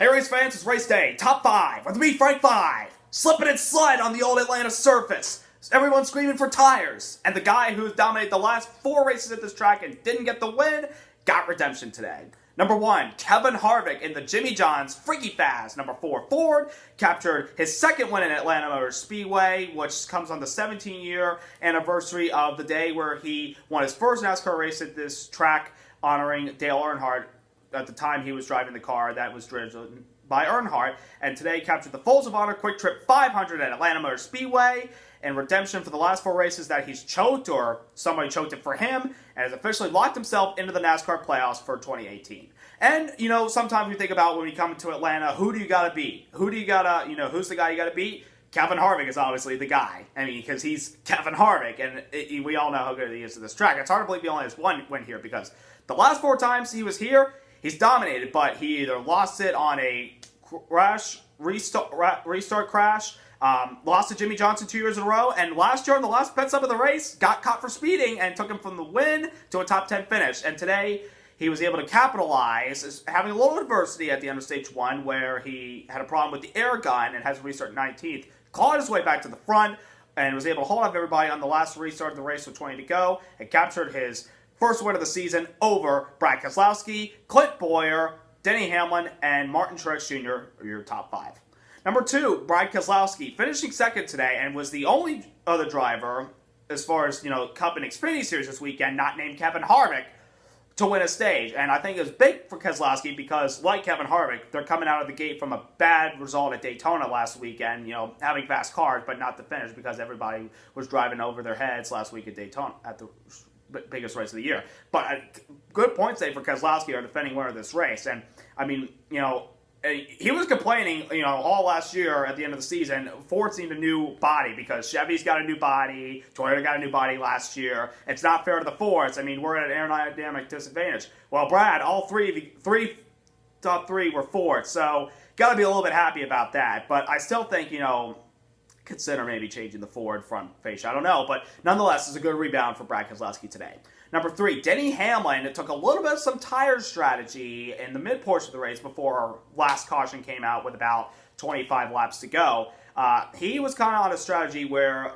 Hey race fans, it's race day, top 5, with me, Frank 5, slipping and slide on the old Atlanta surface. Everyone's screaming for tires, and the guy who's dominated the last 4 races at this track and didn't get the win, got redemption today. Number 1, Kevin Harvick in the Jimmy John's Freaky Fast. Number 4, Ford captured his second win in Atlanta Motor Speedway, which comes on the 17-year anniversary of the day where he won his first NASCAR race at this track, honoring Dale Earnhardt. At the time, he was driving the car that was driven by Earnhardt, and today captured the Folds of Honor QuikTrip 500 at Atlanta Motor Speedway, and redemption for the last 4 races that he's choked, or somebody choked it for him, and has officially locked himself into the NASCAR playoffs for 2018. And, you know, sometimes we think about when we come to Atlanta, who do you gotta beat? Who's the guy you gotta beat? Kevin Harvick is obviously the guy. I mean, because he's Kevin Harvick, and we all know how good he is at this track. It's hard to believe he only has 1 win here, because the last 4 times he was here, he's dominated, but he either lost it on a restart crash, lost to Jimmy Johnson 2 years in a row, and last year on the last pit stop of the race, got caught for speeding and took him from the win to a top 10 finish. And today, he was able to capitalize, having a little adversity at the end of stage 1, where he had a problem with the air gun and has to restart 19th, clawed his way back to the front, and was able to hold up everybody on the last restart of the race with 20 to go, and captured his first win of the season over Brad Keselowski, Clint Bowyer, Denny Hamlin, and Martin Truex Jr. are your top 5. Number 2, Brad Keselowski, finishing second today, and was the only other driver, as far as, Cup and Xfinity Series this weekend, not named Kevin Harvick, to win a stage. And I think it was big for Keselowski because, like Kevin Harvick, they're coming out of the gate from a bad result at Daytona last weekend, having fast cars, but not the finish because everybody was driving over their heads last week at Daytona, at the biggest race of the year. But good points today for Keselowski, our defending winner of this race. And, I mean, he was complaining, all last year at the end of the season, Ford's need a new body because Chevy's got a new body, Toyota got a new body last year. It's not fair to the Fords. I mean, we're at an aerodynamic disadvantage. Well, Brad, all top 3 were Ford, so got to be a little bit happy about that. But I still think, consider maybe changing the Ford front fascia. I don't know, but nonetheless, it's a good rebound for Brad Keselowski today. Number 3, Denny Hamlin. It took a little bit of some tire strategy in the mid-portion of the race before our last caution came out with about 25 laps to go. He was kind of on a strategy where,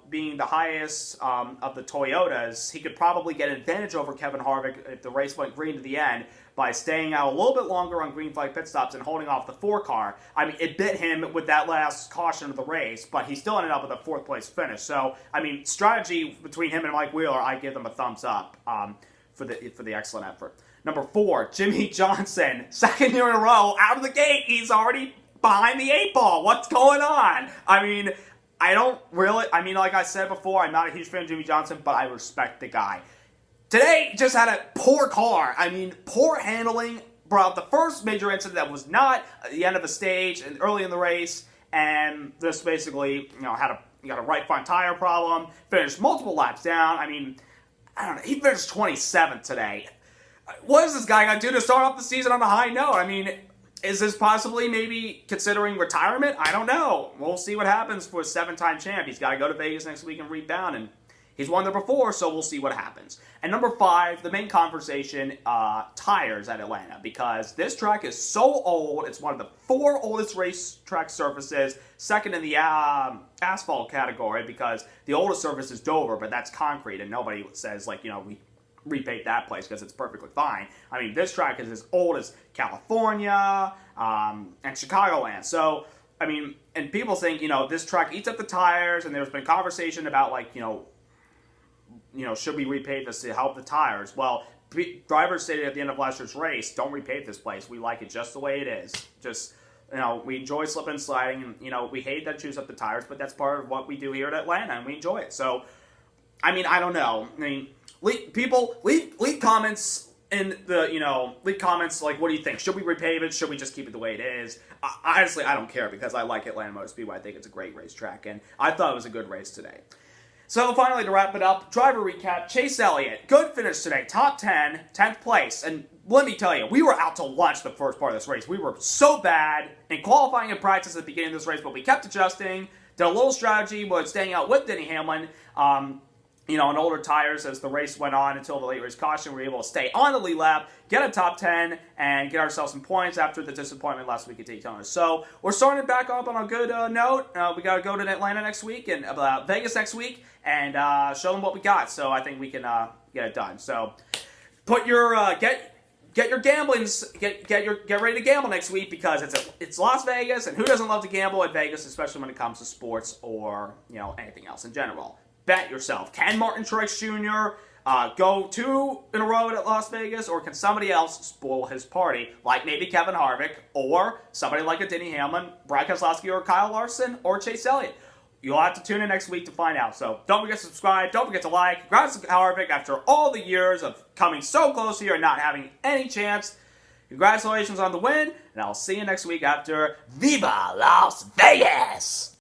being the highest of the Toyotas, he could probably get an advantage over Kevin Harvick if the race went green to the end by staying out a little bit longer on green flag pit stops and holding off the 4 car. I mean, it bit him with that last caution of the race, but he still ended up with a 4th place finish. So, I mean, strategy between him and Mike Wheeler, I give them a thumbs up for the excellent effort. Number 4, Jimmy Johnson, 2nd year in a row, out of the gate, he's already behind the 8 ball. What's going on? I mean, like I said before, I'm not a huge fan of Jimmy Johnson, but I respect the guy. Today, just had a poor car. I mean, poor handling. Brought the first major incident that was not at the end of a stage and early in the race, and this basically, got a right front tire problem. Finished multiple laps down. I mean, I don't know. He finished 27th today. What is this guy going to do to start off the season on a high note? I mean, is this possibly maybe considering retirement? I don't know. We'll see what happens for a 7-time champ. He's got to go to Vegas next week and rebound, and he's won there before, so we'll see what happens. And number 5, the main conversation, tires at Atlanta, because this track is so old. It's one of the 4 oldest racetrack surfaces, second in the asphalt category, because the oldest surface is Dover, but that's concrete, and nobody says, we repave that place because it's perfectly fine. I mean, this track is as old as California and Chicagoland. So, I mean, and people think, this track eats up the tires, and there's been conversation about, should we repave this to help the tires? Well, drivers stated at the end of last year's race, don't repave this place. We like it just the way it is. Just, we enjoy slipping and sliding, and, we hate that it chews up the tires, but that's part of what we do here at Atlanta, and we enjoy it. So, I mean, I don't know. I mean, leave comments in the, leave comments like, what do you think? Should we repave it? Should we just keep it the way it is? Honestly, I don't care because I like Atlanta Motor Speedway. I think it's a great racetrack, and I thought it was a good race today. So finally, to wrap it up, driver recap, Chase Elliott, good finish today, top 10, 10th place. And let me tell you, we were out to lunch the first part of this race. We were so bad in qualifying and practice at the beginning of this race, but we kept adjusting, did a little strategy, was staying out with Denny Hamlin. on older tires as the race went on until the late race caution. We were able to stay on the lead lap, get a top 10, and get ourselves some points after the disappointment last week at Daytona. So we're starting back up on a good note. We got to go to Atlanta next week and Vegas next week and show them what we got. So I think we can get it done. So put your get your gamblings, get ready to gamble next week because it's Las Vegas, and who doesn't love to gamble at Vegas, especially when it comes to sports or anything else in general. Bet yourself. Can Martin Truex Jr. Go 2 in a row at Las Vegas, or can somebody else spoil his party, like maybe Kevin Harvick, or somebody like a Denny Hamlin, Brad Keselowski, or Kyle Larson, or Chase Elliott? You'll have to tune in next week to find out. So don't forget to subscribe. Don't forget to like. Congrats to Harvick after all the years of coming so close here and not having any chance. Congratulations on the win, and I'll see you next week after Viva Las Vegas!